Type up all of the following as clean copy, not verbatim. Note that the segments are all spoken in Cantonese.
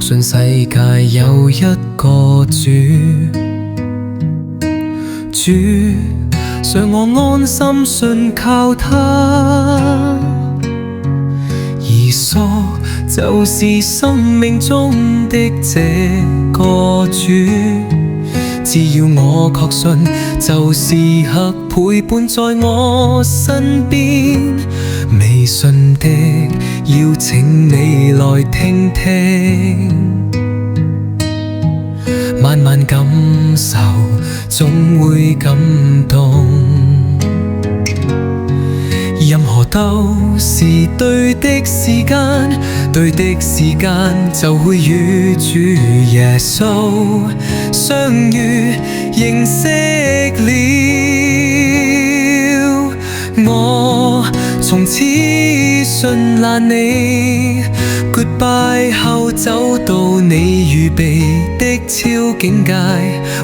信世界有一個主，主讓我安心信靠他。耶穌就是生命中的這個主，只要我確信，就時刻陪伴在我身邊。未信的，邀請你來聽聽，慢慢感受，總會感動。任何都是對的時間，對的時間就會與主耶穌相遇，認識了。我從此信賴你 ，Goodbye 後走到你預備的超境界，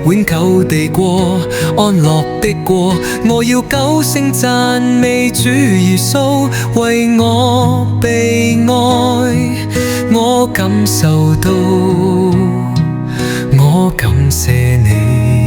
永久地過，安樂的過。我要九聲讚美主耶穌，為我被愛，我感受到，我感謝你。